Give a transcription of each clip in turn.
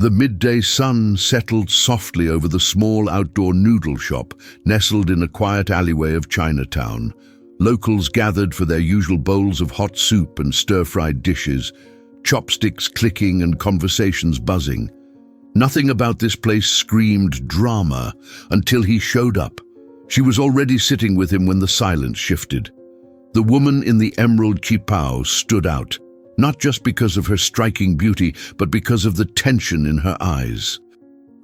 The midday sun settled softly over the small outdoor noodle shop nestled in a quiet alleyway of Chinatown. Locals gathered for their usual bowls of hot soup and stir-fried dishes, chopsticks clicking and conversations buzzing. Nothing about this place screamed drama until he showed up. She was already sitting with him when the silence shifted. The woman in the emerald qipao stood out, not just because of her striking beauty, but because of the tension in her eyes.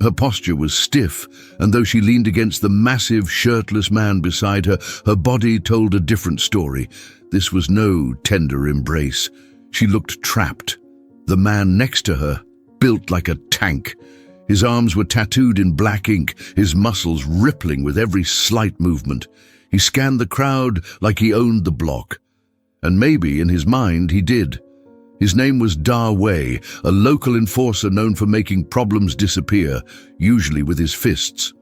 Her posture was stiff, and though she leaned against the massive, shirtless man beside her, her body told a different story. This was no tender embrace. She looked trapped. The man next to her, built like a tank. His arms were tattooed in black ink, his muscles rippling with every slight movement. He scanned the crowd like he owned the block. And maybe, in his mind, he did. His name was Da Wei, a local enforcer known for making problems disappear, usually with his fists.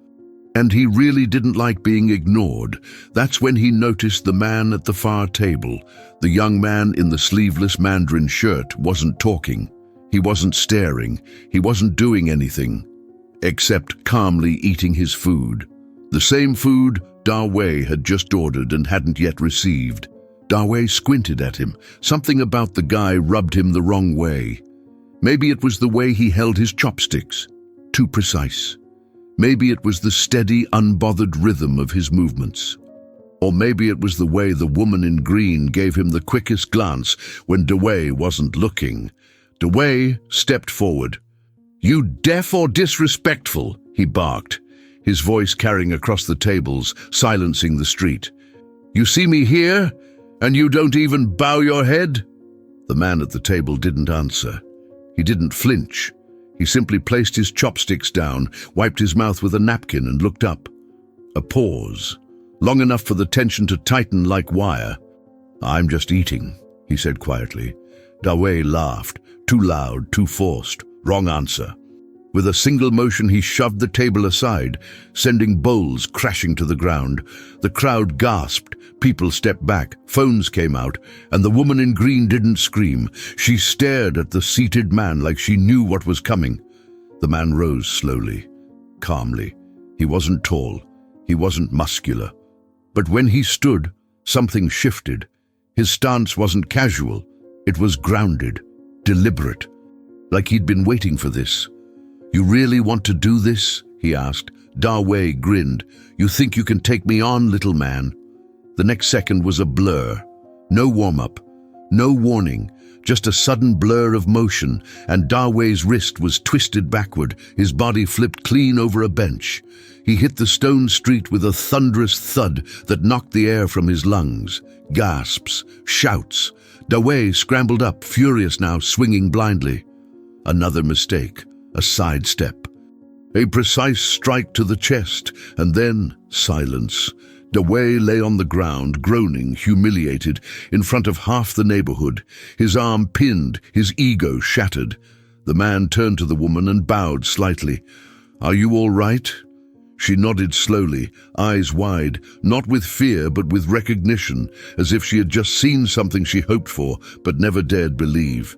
And he really didn't like being ignored. That's when he noticed the man at the far table. The young man in the sleeveless mandarin shirt wasn't talking. He wasn't staring. He wasn't doing anything, except calmly eating his food. The same food Da Wei had just ordered and hadn't yet received. Da Wei squinted at him. Something about the guy rubbed him the wrong way. Maybe it was the way he held his chopsticks. Too precise. Maybe it was the steady, unbothered rhythm of his movements. Or maybe it was the way the woman in green gave him the quickest glance when Da Wei wasn't looking. Da Wei stepped forward. "You deaf or disrespectful?" he barked, his voice carrying across the tables, silencing the street. "You see me here? And you don't even bow your head?" The man at the table didn't answer. He didn't flinch. He simply placed his chopsticks down, wiped his mouth with a napkin and looked up. A pause, long enough for the tension to tighten like wire. "I'm just eating," he said quietly. Da Wei laughed, too loud, too forced. Wrong answer. With a single motion, he shoved the table aside, sending bowls crashing to the ground. The crowd gasped. People stepped back. Phones came out, and the woman in green didn't scream. She stared at the seated man like she knew what was coming. The man rose slowly, calmly. He wasn't tall. He wasn't muscular. But when he stood, something shifted. His stance wasn't casual. It was grounded, deliberate, like he'd been waiting for this. "You really want to do this?" he asked. Da Wei grinned. "You think you can take me on, little man?" The next second was a blur. No warm-up, no warning, just a sudden blur of motion, and Da Wei's wrist was twisted backward, his body flipped clean over a bench. He hit the stone street with a thunderous thud that knocked the air from his lungs. Gasps, shouts. Da Wei scrambled up, furious now, swinging blindly. Another mistake. A sidestep. A precise strike to the chest, and then silence. Da Wei lay on the ground, groaning, humiliated, in front of half the neighborhood, his arm pinned, his ego shattered. The man turned to the woman and bowed slightly. "Are you all right?" She nodded slowly, eyes wide, not with fear but with recognition, as if she had just seen something she hoped for but never dared believe.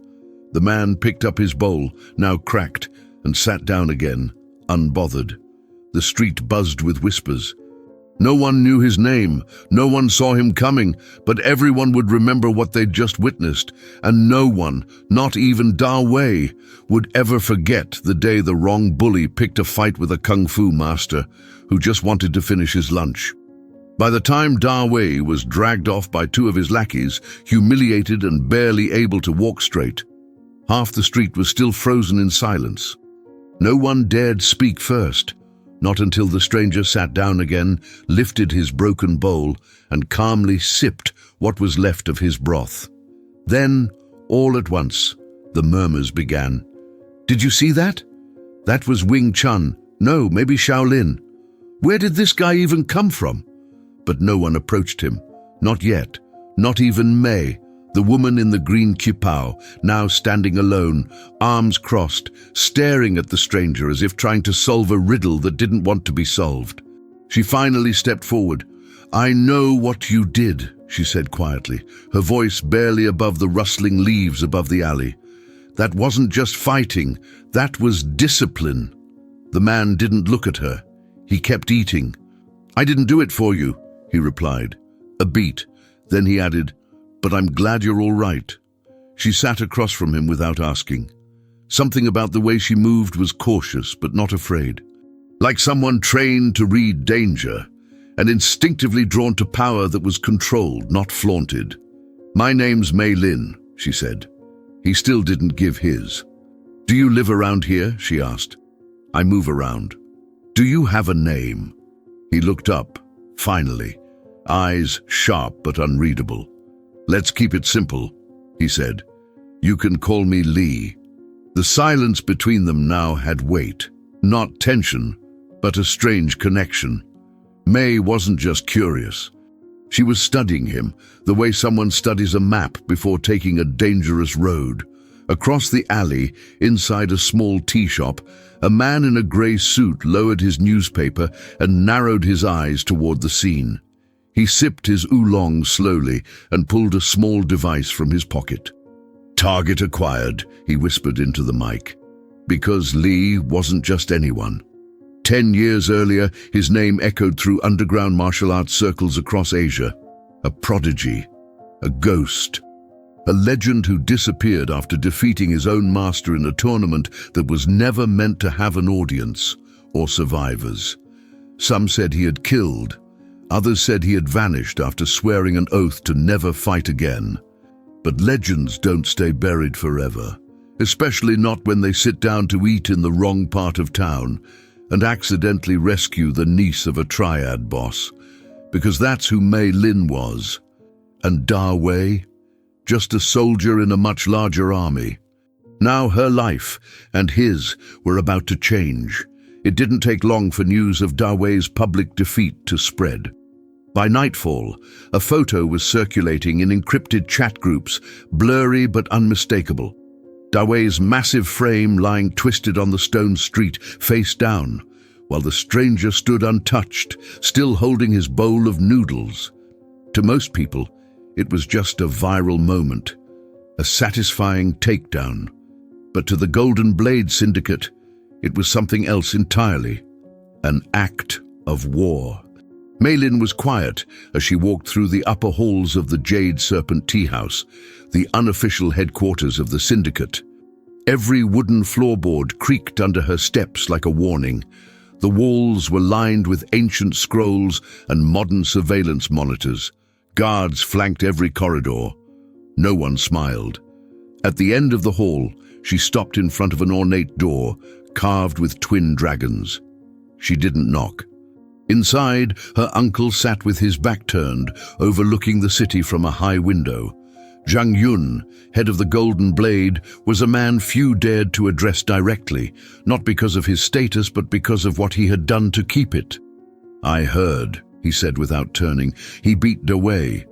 The man picked up his bowl, now cracked, and sat down again, unbothered. The street buzzed with whispers. No one knew his name, no one saw him coming, but everyone would remember what they'd just witnessed, and no one, not even Da Wei, would ever forget the day the wrong bully picked a fight with a kung fu master who just wanted to finish his lunch. By the time Da Wei was dragged off by two of his lackeys, humiliated and barely able to walk straight, half the street was still frozen in silence. No one dared speak first, not until the stranger sat down again, lifted his broken bowl, and calmly sipped what was left of his broth. Then, all at once, the murmurs began. "Did you see that? That was Wing Chun. No, maybe Shaolin. Where did this guy even come from?" But no one approached him. Not yet. Not even Mei, the woman in the green qipao, now standing alone, arms crossed, staring at the stranger as if trying to solve a riddle that didn't want to be solved. She finally stepped forward. "I know what you did," she said quietly, her voice barely above the rustling leaves above the alley. That wasn't just fighting, that was discipline. The man didn't look at her. He kept eating. "I didn't do it for you," he replied. A beat. Then he added, "But I'm glad you're all right." She sat across from him without asking. Something about the way she moved was cautious but not afraid. Like someone trained to read danger and instinctively drawn to power that was controlled, not flaunted. "My name's Mei Lin," she said. He still didn't give his. "Do you live around here?" she asked. "I move around." "Do you have a name?" He looked up, finally, eyes sharp but unreadable. "Let's keep it simple," he said. "You can call me Lee." The silence between them now had weight, not tension, but a strange connection. May wasn't just curious. She was studying him, the way someone studies a map before taking a dangerous road. Across the alley, inside a small tea shop, a man in a grey suit lowered his newspaper and narrowed his eyes toward the scene. He sipped his oolong slowly and pulled a small device from his pocket. "Target acquired," he whispered into the mic. Because Lee wasn't just anyone. 10 years earlier, his name echoed through underground martial arts circles across Asia. A prodigy, a ghost, a legend who disappeared after defeating his own master in a tournament that was never meant to have an audience or survivors. Some said he had killed, others said he had vanished after swearing an oath to never fight again. But legends don't stay buried forever, especially not when they sit down to eat in the wrong part of town and accidentally rescue the niece of a triad boss, because that's who Mei Lin was. And Da Wei, just a soldier in a much larger army. Now her life and his were about to change. It didn't take long for news of Da Wei's public defeat to spread. By nightfall, a photo was circulating in encrypted chat groups, blurry but unmistakable. Da Wei's massive frame lying twisted on the stone street, face down, while the stranger stood untouched, still holding his bowl of noodles. To most people, it was just a viral moment, a satisfying takedown. But to the Golden Blade Syndicate, it was something else entirely, an act of war. Mei Lin was quiet as she walked through the upper halls of the Jade Serpent Tea House, the unofficial headquarters of the syndicate. Every wooden floorboard creaked under her steps like a warning. The walls were lined with ancient scrolls and modern surveillance monitors. Guards flanked every corridor. No one smiled. At the end of the hall, she stopped in front of an ornate door, carved with twin dragons. She didn't knock. Inside, her uncle sat with his back turned, overlooking the city from a high window. Zhang Yun, head of the Golden Blade, was a man few dared to address directly, not because of his status but because of what he had done to keep it. "I heard," he said without turning. "He beat Da Wei."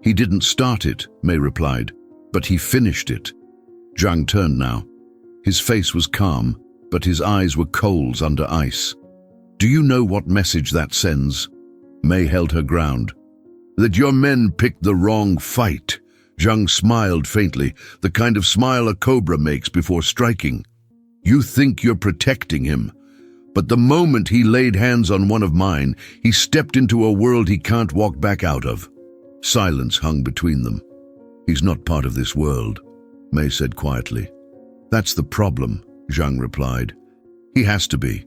"He didn't start it," Mei replied, "but he finished it." Zhang turned now. His face was calm, but his eyes were coals under ice. "Do you know what message that sends?" Mei held her ground. "That your men picked the wrong fight." Zhang smiled faintly, the kind of smile a cobra makes before striking. "You think you're protecting him, but the moment he laid hands on one of mine, he stepped into a world he can't walk back out of." Silence hung between them. "He's not part of this world," Mei said quietly. "That's the problem," Zhang replied. "He has to be."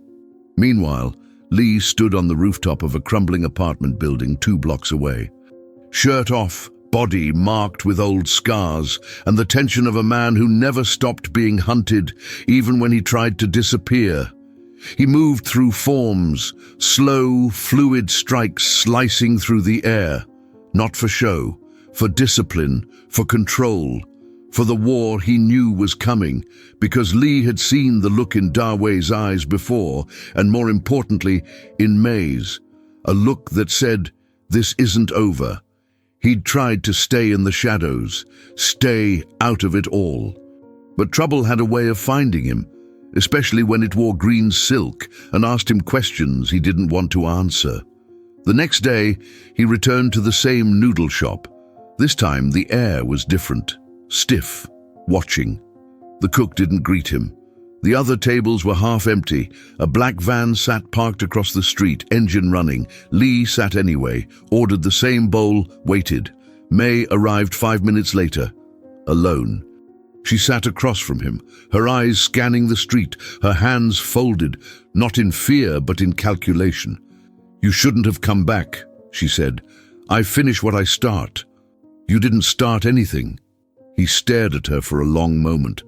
Meanwhile, Li stood on the rooftop of a crumbling apartment building 2 blocks away. Shirt off, body marked with old scars, and the tension of a man who never stopped being hunted, even when he tried to disappear. He moved through forms, slow, fluid strikes slicing through the air, not for show, for discipline, for control, for the war he knew was coming, because Li had seen the look in Da Wei's eyes before, and more importantly, in Mei's, a look that said, "This isn't over." He'd tried to stay in the shadows, stay out of it all. But trouble had a way of finding him, especially when it wore green silk and asked him questions he didn't want to answer. The next day, he returned to the same noodle shop. This time, the air was different, stiff, watching. The cook didn't greet him. The other tables were half empty. A black van sat parked across the street, engine running. Lee sat anyway, ordered the same bowl, waited. May arrived 5 minutes later, alone. She sat across from him, her eyes scanning the street, her hands folded, not in fear but in calculation. "You shouldn't have come back," she said. "I finish what I start." "You didn't start anything." He stared at her for a long moment.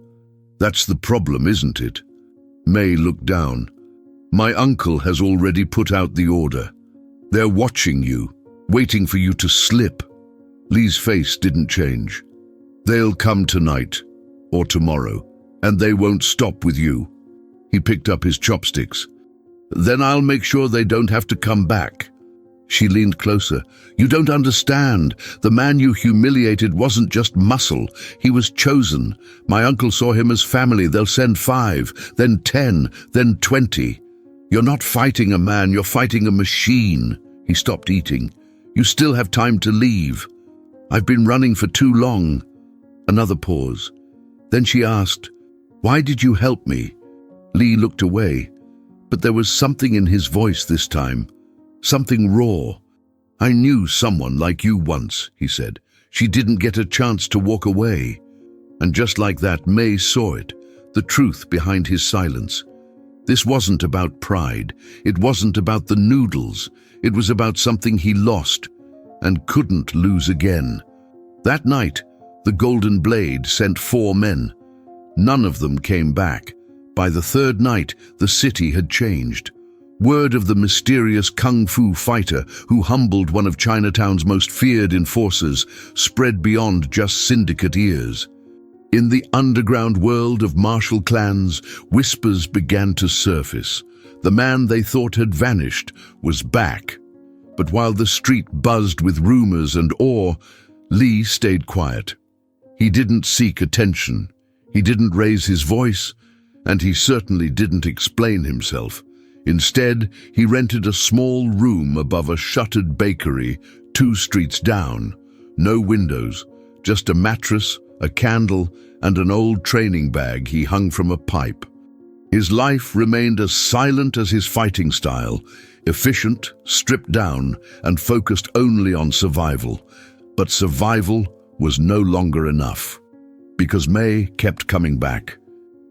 "That's the problem, isn't it?" May looked down. "My uncle has already put out the order. They're watching you, waiting for you to slip." Lee's face didn't change. "They'll come tonight, or tomorrow, and they won't stop with you." He picked up his chopsticks. "Then I'll make sure they don't have to come back." She leaned closer. "You don't understand. The man you humiliated wasn't just muscle. He was chosen. My uncle saw him as family. They'll send 5, then 10, then 20. You're not fighting a man, you're fighting a machine." He stopped eating. "You still have time to leave." "I've been running for too long." Another pause. Then she asked, "Why did you help me?" Lee looked away, but there was something in his voice this time. Something raw. "I knew someone like you once," he said. "She didn't get a chance to walk away." And just like that, May saw it, the truth behind his silence. This wasn't about pride. It wasn't about the noodles. It was about something he lost and couldn't lose again. That night, the Golden Blade sent 4 men. None of them came back. By the 3rd night, the city had changed. Word of the mysterious kung fu fighter who humbled one of Chinatown's most feared enforcers spread beyond just syndicate ears. In the underground world of martial clans, whispers began to surface. The man they thought had vanished was back. But while the street buzzed with rumors and awe, Lee stayed quiet. He didn't seek attention. He didn't raise his voice, and he certainly didn't explain himself. Instead, he rented a small room above a shuttered bakery 2 streets down. No windows, just a mattress, a candle, and an old training bag he hung from a pipe. His life remained as silent as his fighting style, efficient, stripped down, and focused only on survival. But survival was no longer enough, because May kept coming back.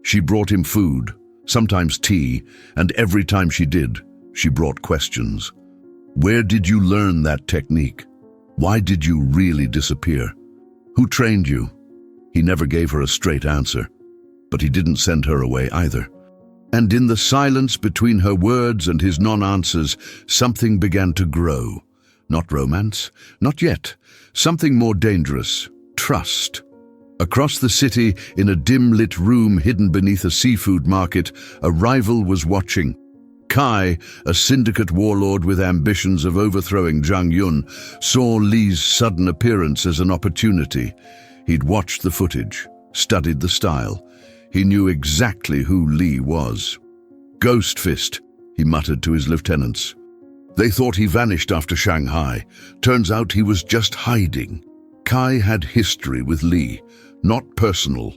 She brought him food, sometimes tea, and every time she did, she brought questions. "Where did you learn that technique? Why did you really disappear? Who trained you?" He never gave her a straight answer, but he didn't send her away either. And in the silence between her words and his non-answers, something began to grow. Not romance, not yet. Something more dangerous, trust. Across the city, in a dim-lit room hidden beneath a seafood market, a rival was watching. Kai, a syndicate warlord with ambitions of overthrowing Zhang Yun, saw Li's sudden appearance as an opportunity. He'd watched the footage, studied the style. He knew exactly who Li was. "Ghost Fist," he muttered to his lieutenants. They thought he vanished after Shanghai. Turns out he was just hiding. Kai had history with Li. Not personal,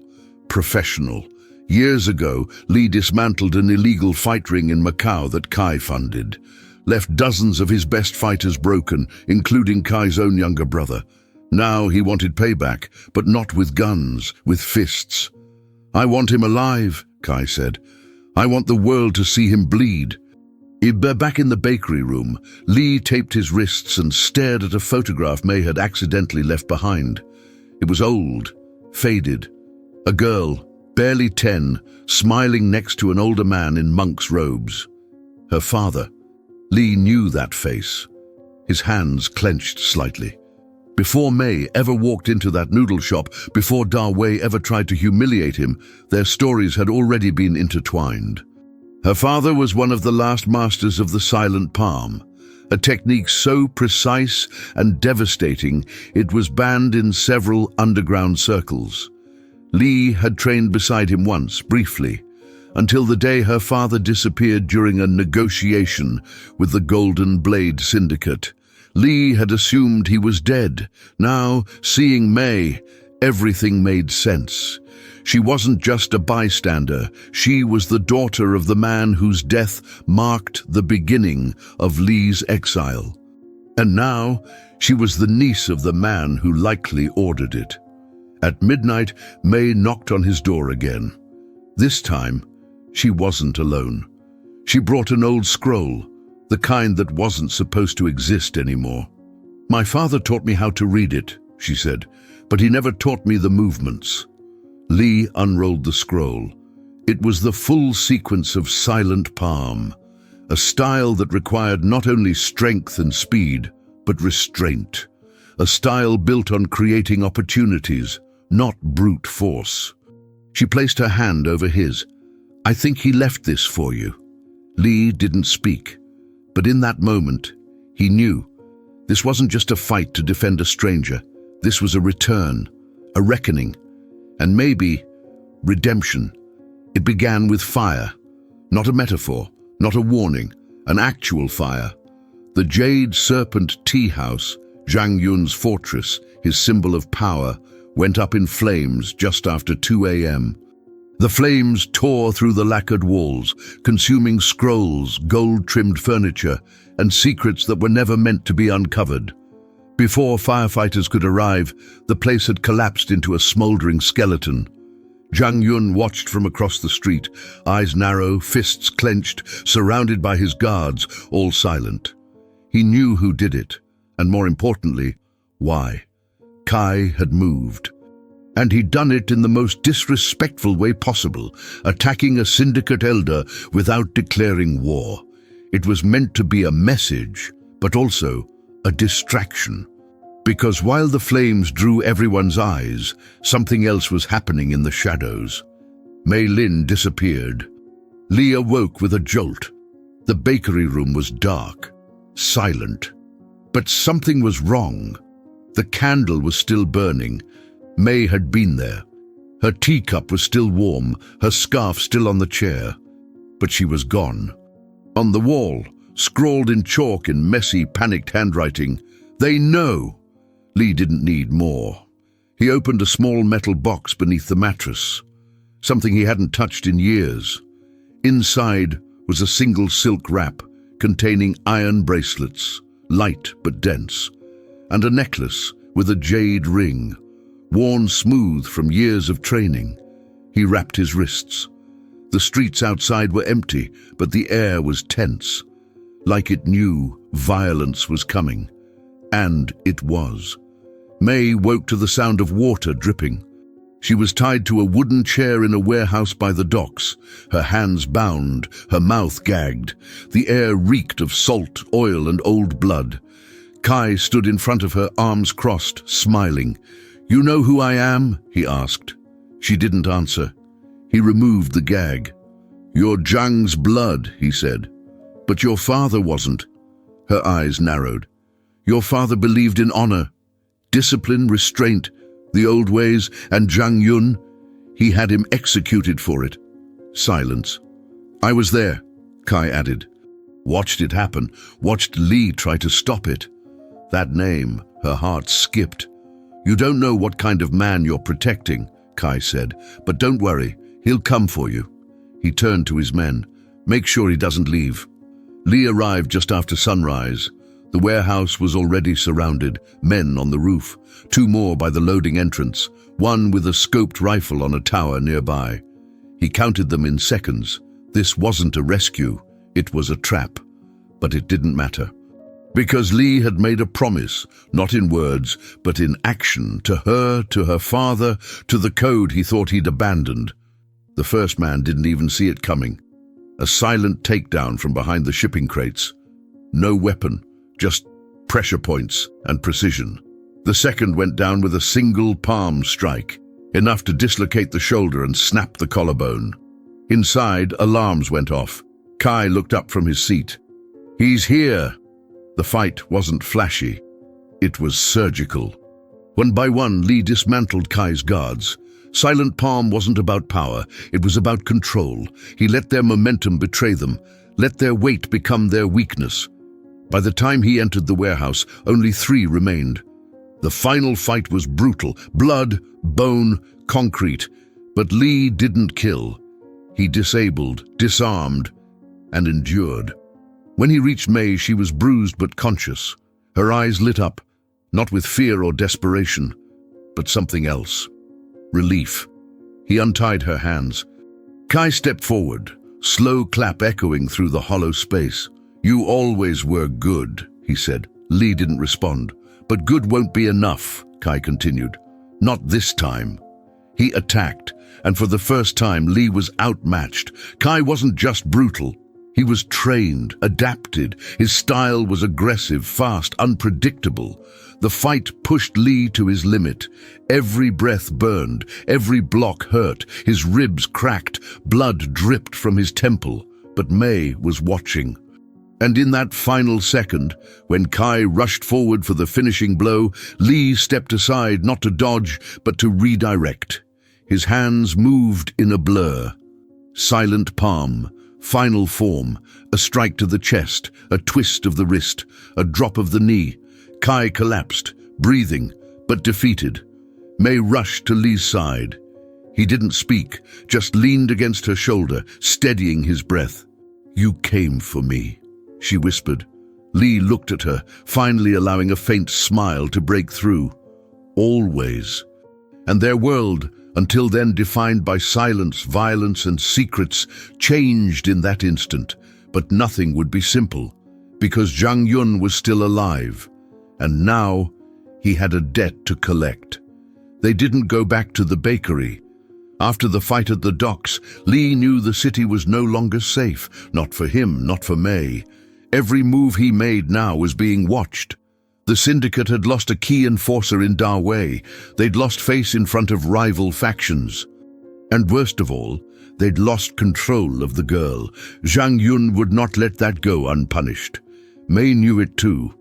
professional. Years ago, Li dismantled an illegal fight ring in Macau that Kai funded. Left dozens of his best fighters broken, including Kai's own younger brother. Now he wanted payback, but not with guns, with fists. "I want him alive," Kai said. "I want the world to see him bleed." Back in the bakery room, Li taped his wrists and stared at a photograph May had accidentally left behind. It was old, faded. A girl, barely 10, smiling next to an older man in monk's robes. Her father. Li knew that face. His hands clenched slightly. Before May ever walked into that noodle shop, before Da Wei ever tried to humiliate him, their stories had already been intertwined. Her father was one of the last masters of the silent palm, a technique so precise and devastating it was banned in several underground circles. Li had trained beside him once, briefly, until the day her father disappeared during a negotiation with the Golden Blade Syndicate. Li had assumed he was dead. Now, seeing May, Everything made sense. She wasn't just a bystander. She was the daughter of the man whose death marked the beginning of Lee's exile. And now, she was the niece of the man who likely ordered it. At midnight, May knocked on his door again. This time, she wasn't alone. She brought an old scroll, the kind that wasn't supposed to exist anymore. "My father taught me how to read it," she said, "but he never taught me the movements." Lee unrolled the scroll. It was the full sequence of silent palm, a style that required not only strength and speed, but restraint. A style built on creating opportunities, not brute force. She placed her hand over his. "I think he left this for you." Lee didn't speak, but in that moment, he knew. This wasn't just a fight to defend a stranger. This was a return, a reckoning, and maybe redemption. It began with fire, not a metaphor, not a warning, an actual fire. The Jade Serpent Tea House, Zhang Yun's fortress, his symbol of power, went up in flames just after 2 a.m. The flames tore through the lacquered walls, consuming scrolls, gold-trimmed furniture, and secrets that were never meant to be uncovered. Before firefighters could arrive, the place had collapsed into a smoldering skeleton. Zhang Yun watched from across the street, eyes narrow, fists clenched, surrounded by his guards, all silent. He knew who did it, and more importantly, why. Kai had moved. And he'd done it in the most disrespectful way possible, attacking a syndicate elder without declaring war. It was meant to be a message, but also a distraction. Because while the flames drew everyone's eyes, something else was happening in the shadows. Mei Lin disappeared. Lee awoke with a jolt. The bakery room was dark, silent. But something was wrong. The candle was still burning. May had been there. Her teacup was still warm, her scarf still on the chair. But she was gone. On the wall, scrawled in chalk in messy, panicked handwriting, "They know." Lee didn't need more. He opened a small metal box beneath the mattress, something he hadn't touched in years. Inside was a single silk wrap containing iron bracelets, light but dense, and a necklace with a jade ring, worn smooth from years of training. He wrapped his wrists. The streets outside were empty, but the air was tense, like it knew violence was coming. And it was. May woke to the sound of water dripping. She was tied to a wooden chair in a warehouse by the docks, her hands bound, her mouth gagged. The air reeked of salt, oil, and old blood. Kai stood in front of her, arms crossed, smiling. "You know who I am?" he asked. She didn't answer. He removed the gag. "You're Zhang's blood," he said. "But your father wasn't." Her eyes narrowed. "Your father believed in honor, discipline, restraint, the old ways, and Zhang Yun, he had him executed for it." Silence. "I was there," Kai added. "Watched it happen, watched Lee try to stop it." That name, her heart skipped. "You don't know what kind of man you're protecting," Kai said, "but don't worry, he'll come for you." He turned to his men. "Make sure he doesn't leave." Lee arrived just after sunrise. The warehouse was already surrounded, men on the roof, 2 more by the loading entrance, one with a scoped rifle on a tower nearby. He counted them in seconds. This wasn't a rescue, it was a trap. But it didn't matter. Because Lee had made a promise, not in words, but in action, to her father, to the code he thought he'd abandoned. The first man didn't even see it coming. A silent takedown from behind the shipping crates. No weapon, just pressure points and precision. The second went down with a single palm strike, enough to dislocate the shoulder and snap the collarbone. Inside, alarms went off. Kai looked up from his seat. "He's here!" The fight wasn't flashy. It was surgical. One by one, Lee dismantled Kai's guards. Silent Palm wasn't about power, it was about control. He let their momentum betray them, let their weight become their weakness. By the time he entered the warehouse, only 3 remained. The final fight was brutal. Blood, bone, concrete. But Lee didn't kill. He disabled, disarmed, and endured. When he reached May, she was bruised but conscious. Her eyes lit up, not with fear or desperation, but something else. Relief. He untied her hands. Kai stepped forward, slow clap echoing through the hollow space. "You always were good," he said. Lee didn't respond. "But good won't be enough," Kai continued. "Not this time." He attacked, and for the first time Lee was outmatched. Kai wasn't just brutal. He was trained, adapted. His style was aggressive, fast, unpredictable. The fight pushed Lee to his limit. Every breath burned, every block hurt, his ribs cracked, blood dripped from his temple. But May was watching. And in that final second, when Kai rushed forward for the finishing blow, Lee stepped aside not to dodge, but to redirect. His hands moved in a blur. Silent palm, final form, a strike to the chest, a twist of the wrist, a drop of the knee. Kai collapsed, breathing, but defeated. May rushed to Lee's side. He didn't speak, just leaned against her shoulder, steadying his breath. "You came for me," she whispered. Lee looked at her, finally allowing a faint smile to break through. Always. And their world, until then defined by silence, violence, and secrets, changed in that instant. But nothing would be simple, because Jang Yun was still alive. And now he had a debt to collect. They didn't go back to the bakery. After the fight at the docks, Lee knew the city was no longer safe. Not for him, not for May. Every move he made now was being watched. The syndicate had lost a key enforcer in Da Wei. They'd lost face in front of rival factions. And worst of all, they'd lost control of the girl. Zhang Yun would not let that go unpunished. May knew it too.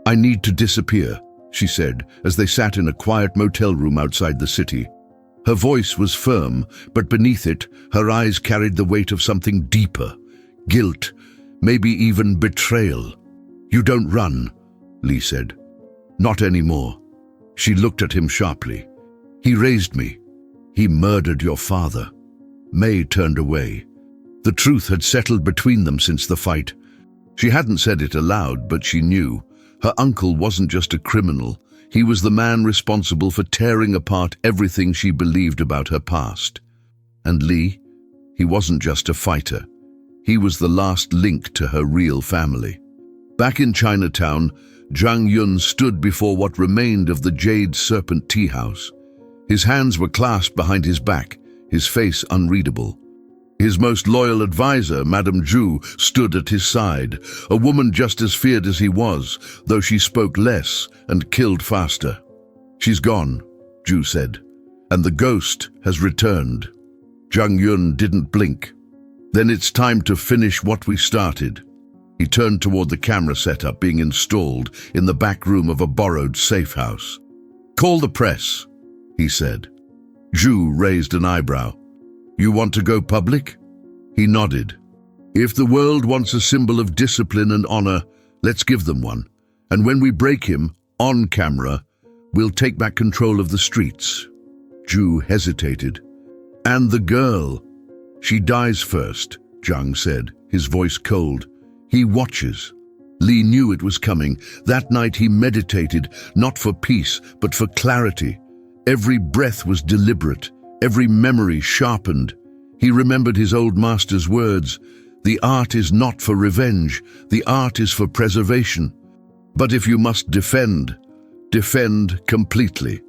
"I need to disappear," she said, as they sat in a quiet motel room outside the city. Her voice was firm, but beneath it, her eyes carried the weight of something deeper. Guilt, maybe even betrayal. "You don't run," Lee said. "Not anymore." She looked at him sharply. "He raised me. He murdered your father." May turned away. The truth had settled between them since the fight. She hadn't said it aloud, but she knew. Her uncle wasn't just a criminal. He was the man responsible for tearing apart everything she believed about her past. And Lee, he wasn't just a fighter. He was the last link to her real family. Back in Chinatown, Zhang Yun stood before what remained of the Jade Serpent tea house. His hands were clasped behind his back, his face unreadable. His most loyal advisor, Madame Zhu, stood at his side, a woman just as feared as he was, though she spoke less and killed faster. "She's gone," Zhu said, "and the ghost has returned." Zhang Yun didn't blink. "Then it's time to finish what we started." He turned toward the camera setup being installed in the back room of a borrowed safe house. "Call the press," he said. Zhu raised an eyebrow. "You want to go public?" He nodded. "If the world wants a symbol of discipline and honor, let's give them one. And when we break him, on camera, we'll take back control of the streets." Zhu hesitated. "And the girl?" "She dies first," Zhang said, his voice cold. "He watches." Lee knew it was coming. That night he meditated, not for peace, but for clarity. Every breath was deliberate, every memory sharpened. He remembered his old master's words, "The art is not for revenge, the art is for preservation. But if you must defend, defend completely."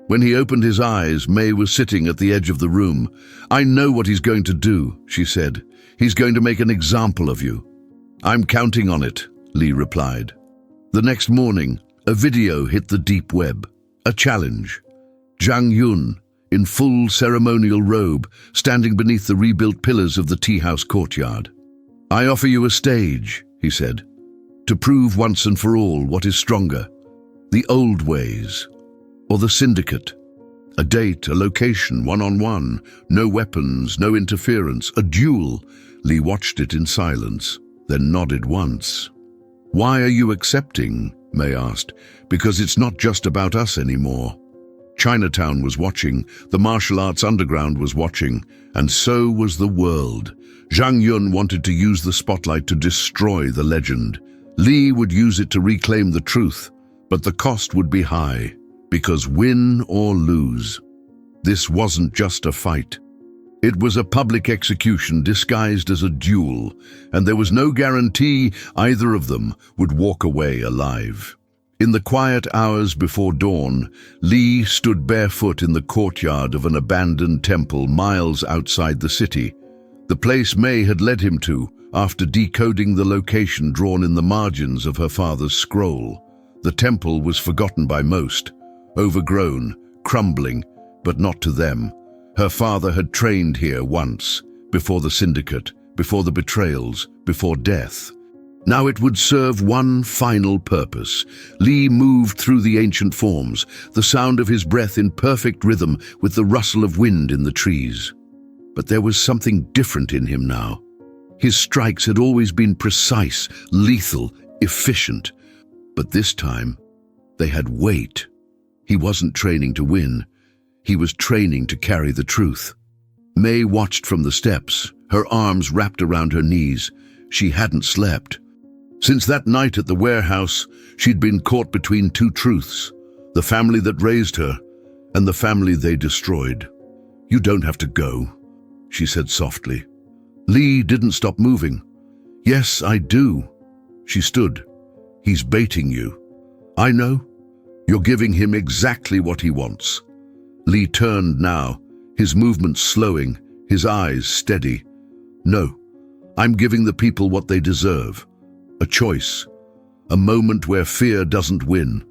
When he opened his eyes, May was sitting at the edge of the room. "I know what he's going to do," she said. "He's going to make an example of you." "I'm counting on it," Lee replied. The next morning, a video hit the deep web. A challenge. Zhang Yun, in full ceremonial robe, standing beneath the rebuilt pillars of the tea house courtyard. "I offer you a stage," he said, "to prove once and for all what is stronger, the old ways, or the syndicate. A date, a location, one-on-one, no weapons, no interference, a duel." Lee watched it in silence, then nodded once. "Why are you accepting?" May asked. Because it's not just about us anymore. Chinatown was watching, the martial arts underground was watching, and so was the world. Zhang Yun wanted to use the spotlight to destroy the legend. Li would use it to reclaim the truth, but the cost would be high, because win or lose. This wasn't just a fight. It was a public execution disguised as a duel, and there was no guarantee either of them would walk away alive. In the quiet hours before dawn, Li stood barefoot in the courtyard of an abandoned temple miles outside the city, the place May had led him to after decoding the location drawn in the margins of her father's scroll. The temple was forgotten by most, overgrown, crumbling, but not to them. Her father had trained here once, before the syndicate, before the betrayals, before death. Now it would serve one final purpose. Li moved through the ancient forms, the sound of his breath in perfect rhythm with the rustle of wind in the trees. But there was something different in him now. His strikes had always been precise, lethal, efficient. But this time, they had weight. He wasn't training to win. He was training to carry the truth. May watched from the steps, her arms wrapped around her knees. She hadn't slept. Since that night at the warehouse, she'd been caught between two truths, the family that raised her and the family they destroyed. "You don't have to go," she said softly. Li didn't stop moving. "Yes, I do." She stood. "He's baiting you." "I know. You're giving him exactly what he wants." Li turned now, his movements slowing, his eyes steady. "No, I'm giving the people what they deserve. A choice. A moment where fear doesn't win."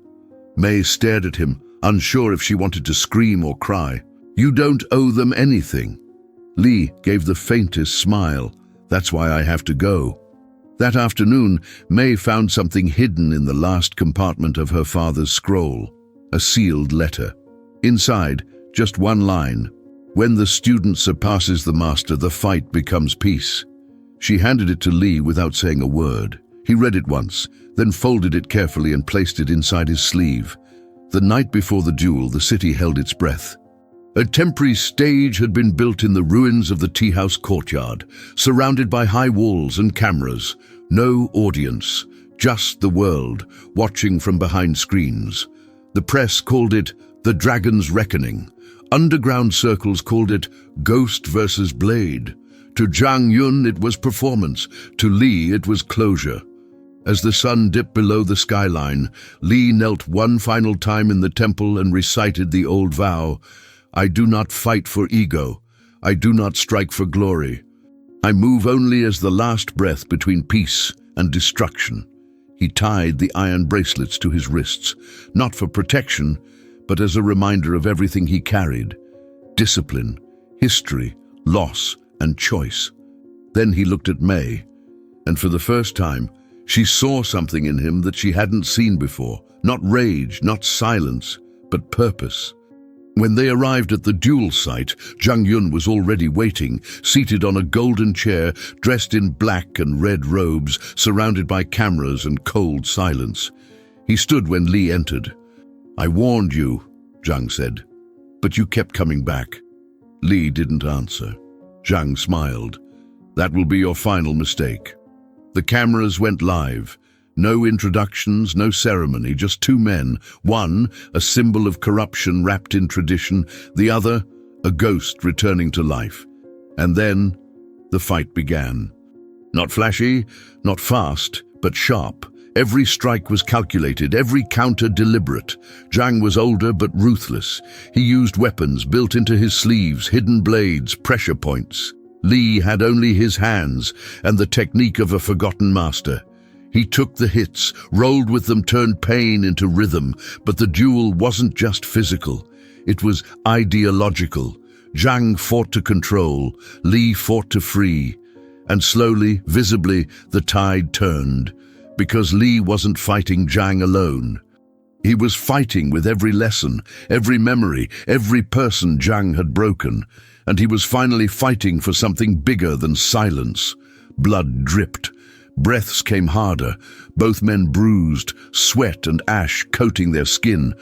May stared at him, unsure if she wanted to scream or cry. "You don't owe them anything." Li gave the faintest smile. "That's why I have to go." That afternoon, May found something hidden in the last compartment of her father's scroll, a sealed letter. Inside, just one line: "When the student surpasses the master, the fight becomes peace." She handed it to Li without saying a word. He read it once, then folded it carefully and placed it inside his sleeve. The night before the duel, the city held its breath. A temporary stage had been built in the ruins of the tea house courtyard, surrounded by high walls and cameras. No audience, just the world, watching from behind screens. The press called it the Dragon's Reckoning. Underground circles called it Ghost versus Blade. To Zhang Yun it was performance, to Li it was closure. As the sun dipped below the skyline, Li knelt one final time in the temple and recited the old vow: "I do not fight for ego. I do not strike for glory. I move only as the last breath between peace and destruction." He tied the iron bracelets to his wrists, not for protection, but as a reminder of everything he carried: discipline, history, loss, and choice. Then he looked at May, and for the first time, she saw something in him that she hadn't seen before. Not rage, not silence, but purpose. When they arrived at the duel site, Zhang Yun was already waiting, seated on a golden chair, dressed in black and red robes, surrounded by cameras and cold silence. He stood when Li entered. "I warned you," Zhang said, "but you kept coming back." Li didn't answer. Zhang smiled. "That will be your final mistake." The cameras went live. No introductions, no ceremony, just two men. One, a symbol of corruption wrapped in tradition. The other, a ghost returning to life. And then, the fight began. Not flashy, not fast, but sharp. Every strike was calculated, every counter deliberate. Zhang was older but ruthless. He used weapons built into his sleeves, hidden blades, pressure points. Li had only his hands and the technique of a forgotten master. He took the hits, rolled with them, turned pain into rhythm. But the duel wasn't just physical. It was ideological. Zhang fought to control, Li fought to free. And slowly, visibly, the tide turned. Because Li wasn't fighting Zhang alone. He was fighting with every lesson, every memory, every person Zhang had broken. And he was finally fighting for something bigger than silence. Blood dripped. Breaths came harder, both men bruised, sweat and ash coating their skin.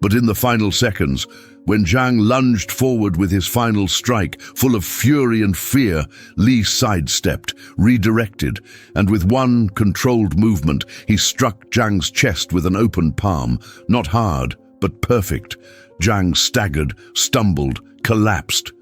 But in the final seconds, when Zhang lunged forward with his final strike, full of fury and fear, Li sidestepped, redirected, and with one controlled movement, he struck Zhang's chest with an open palm, not hard, but perfect. Zhang staggered, stumbled, collapsed.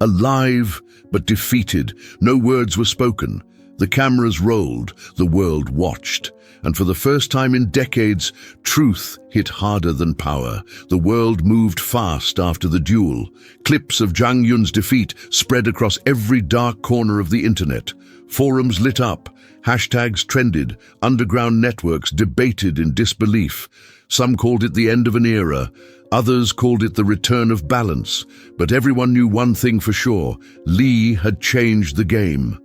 Alive, but defeated, no words were spoken. The cameras rolled, the world watched. And for the first time in decades, truth hit harder than power. The world moved fast after the duel. Clips of Zhang Yun's defeat spread across every dark corner of the internet. Forums lit up, hashtags trended, underground networks debated in disbelief. Some called it the end of an era, others called it the return of balance. But everyone knew one thing for sure: Li had changed the game.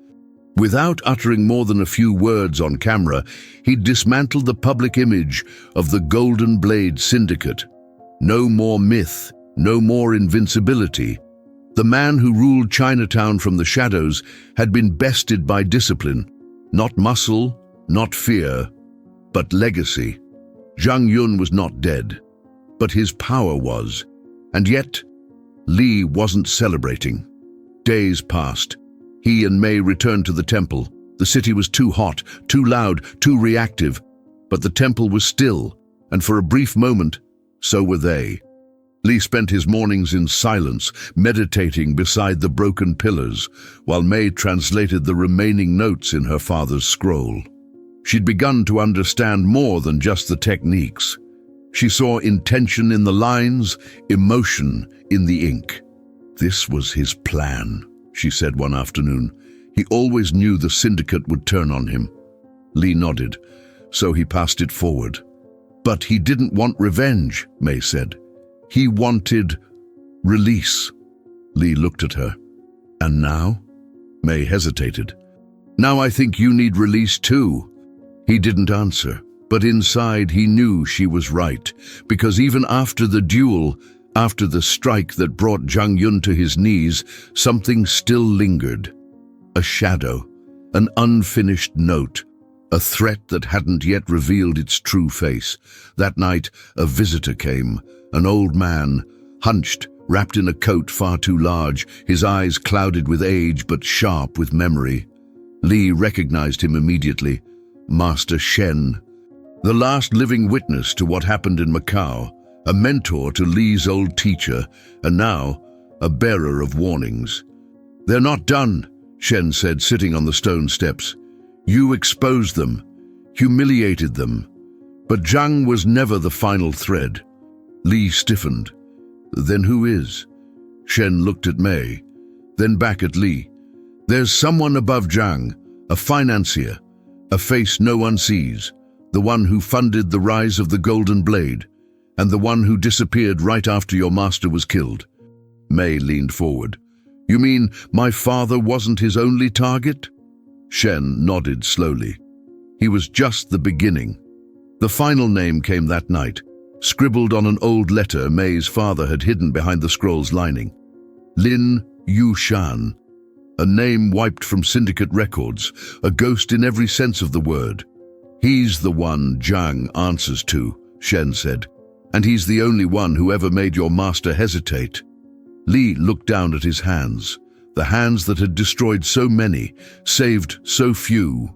Without uttering more than a few words on camera, he dismantled the public image of the Golden Blade Syndicate. No more myth, no more invincibility. The man who ruled Chinatown from the shadows had been bested by discipline. Not muscle, not fear, but legacy. Zhang Yun was not dead, but his power was. And yet, Li wasn't celebrating. Days passed. He and Mei returned to the temple. The city was too hot, too loud, too reactive. But the temple was still, and for a brief moment, so were they. Li spent his mornings in silence, meditating beside the broken pillars, while Mei translated the remaining notes in her father's scroll. She'd begun to understand more than just the techniques. She saw intention in the lines, emotion in the ink. This was his plan, she said one afternoon. He always knew the syndicate would turn on him. Li nodded, so he passed it forward. But he didn't want revenge, Mei said. He wanted release. Li looked at her. And now? Mei hesitated. Now I think you need release too. He didn't answer, but inside he knew she was right, because even after the duel, after the strike that brought Zhang Yun to his knees, something still lingered. A shadow, an unfinished note, a threat that hadn't yet revealed its true face. That night, a visitor came, an old man, hunched, wrapped in a coat far too large, his eyes clouded with age but sharp with memory. Li recognized him immediately. Master Shen, the last living witness to what happened in Macau, a mentor to Li's old teacher, and now a bearer of warnings. They're not done, Shen said, sitting on the stone steps. You exposed them, humiliated them. But Zhang was never the final thread. Li stiffened. Then who is? Shen looked at Mei, then back at Li. There's someone above Zhang, a financier, a face no one sees, the one who funded the rise of the Golden Blade, and the one who disappeared right after your master was killed. Mei leaned forward. You mean my father wasn't his only target? Shen nodded slowly. He was just the beginning. The final name came that night, scribbled on an old letter Mei's father had hidden behind the scroll's lining. Lin Yushan, a name wiped from syndicate records, a ghost in every sense of the word. He's the one Zhang answers to, Shen said, and he's the only one who ever made your master hesitate. Li looked down at his hands, the hands that had destroyed so many, saved so few.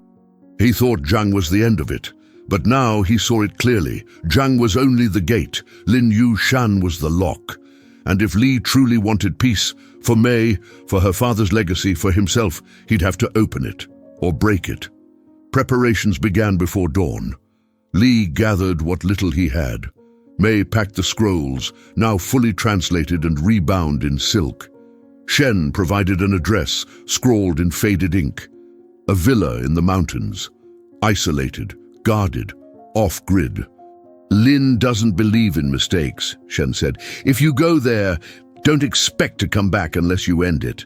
He thought Zhang was the end of it, but now he saw it clearly. Zhang was only the gate, Lin Yushan was the lock. And if Li truly wanted peace, for Mei, for her father's legacy, for himself, he'd have to open it, or break it. Preparations began before dawn. Li gathered what little he had. Mei packed the scrolls, now fully translated and rebound in silk. Shen provided an address, scrawled in faded ink. A villa in the mountains, isolated, guarded, off-grid. Lin doesn't believe in mistakes, Shen said. If you go there, don't expect to come back unless you end it.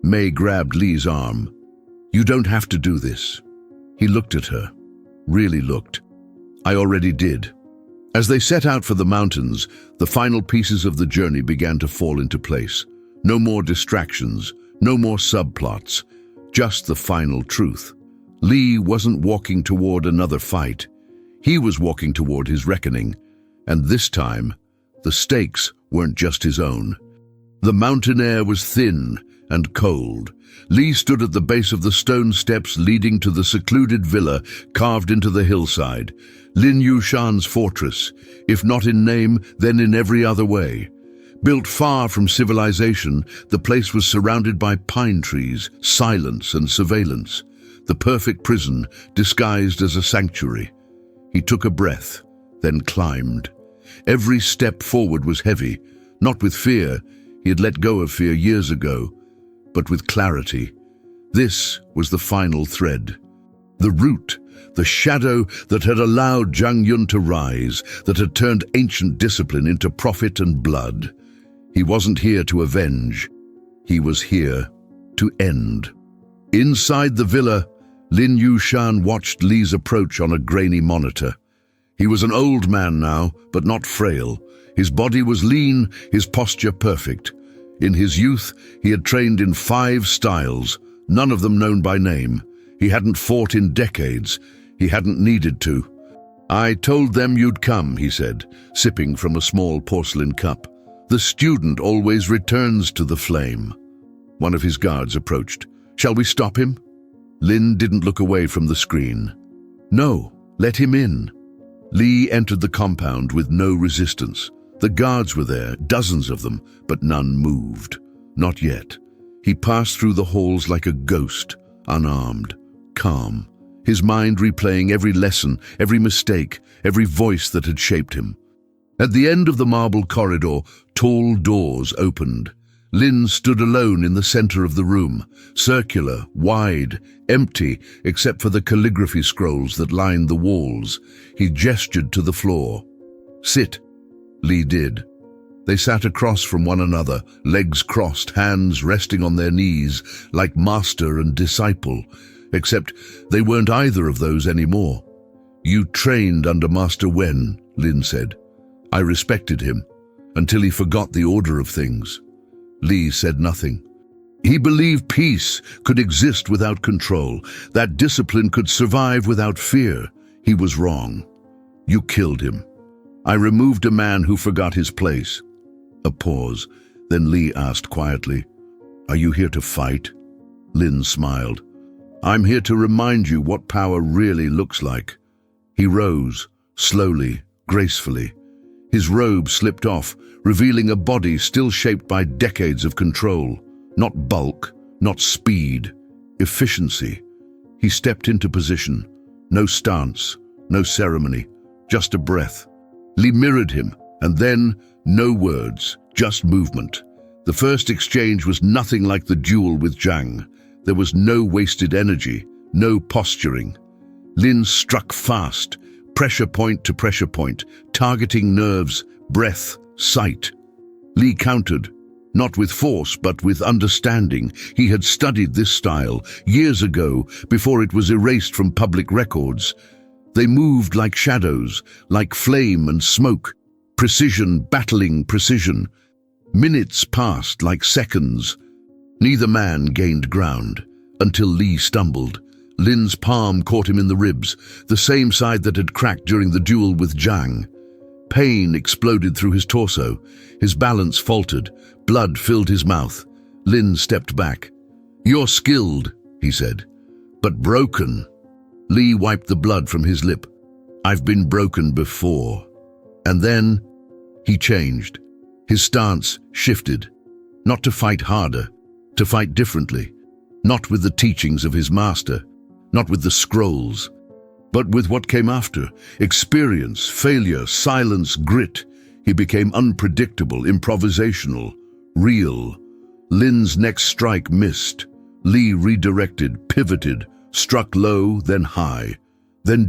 Mei grabbed Li's arm. You don't have to do this. He looked at her, really looked. I already did. As they set out for the mountains, the final pieces of the journey began to fall into place. No more distractions, no more subplots, just the final truth. Li wasn't walking toward another fight. He was walking toward his reckoning, and this time, the stakes weren't just his own. The mountain air was thin and cold. Li stood at the base of the stone steps leading to the secluded villa carved into the hillside, Lin Yushan's fortress, if not in name, then in every other way. Built far from civilization, the place was surrounded by pine trees, silence and surveillance, the perfect prison disguised as a sanctuary. He took a breath, then climbed. Every step forward was heavy, not with fear. He had let go of fear years ago, but with clarity. This was the final thread. The root, the shadow that had allowed Zhang Yun to rise, that had turned ancient discipline into profit and blood. He wasn't here to avenge. He was here to end. Inside the villa, Lin Yushan watched Li's approach on a grainy monitor. He was an old man now, but not frail. His body was lean, his posture perfect. In his youth, he had trained in 5 styles, none of them known by name. He hadn't fought in decades. He hadn't needed to. "I told them you'd come," he said, sipping from a small porcelain cup. "The student always returns to the flame." One of his guards approached. "Shall we stop him?" Lin didn't look away from the screen. "No, let him in." Li entered the compound with no resistance. The guards were there, dozens of them, but none moved. Not yet. He passed through the halls like a ghost, unarmed, calm, his mind replaying every lesson, every mistake, every voice that had shaped him. At the end of the marble corridor, tall doors opened. Lin stood alone in the center of the room, circular, wide, empty, except for the calligraphy scrolls that lined the walls. He gestured to the floor. "Sit." Li did. They sat across from one another, legs crossed, hands resting on their knees, like master and disciple, except they weren't either of those anymore. "You trained under Master Wen," Lin said. "I respected him, until he forgot the order of things." Li said nothing. He believed peace could exist without control, that discipline could survive without fear. He was wrong. "You killed him." "I removed a man who forgot his place." A pause. Then Li asked quietly, "Are you here to fight?" Lin smiled. "I'm here to remind you what power really looks like." He rose, slowly, gracefully. His robe slipped off, revealing a body still shaped by decades of control. Not bulk, not speed, efficiency. He stepped into position. No stance, no ceremony, just a breath. Li mirrored him, and then no words, just movement. The first exchange was nothing like the duel with Zhang. There was no wasted energy, no posturing. Lin struck fast, pressure point to pressure point, targeting nerves, breath, sight. Li countered, not with force but with understanding. He had studied this style years ago, before it was erased from public records. They moved like shadows, like flame and smoke. Precision battling precision. Minutes passed like seconds. Neither man gained ground, until Li stumbled. Lin's palm caught him in the ribs, the same side that had cracked during the duel with Zhang. Pain exploded through his torso. His balance faltered. Blood filled his mouth. Lin stepped back. "You're skilled," he said, "but broken." Li wiped the blood from his lip. "I've been broken before." And then he changed. His stance shifted. Not to fight harder, to fight differently. Not with the teachings of his master, not with the scrolls, but with what came after. Experience, failure, silence, grit. He became unpredictable, improvisational, real. Lin's next strike missed. Li redirected, pivoted, struck low, then high, then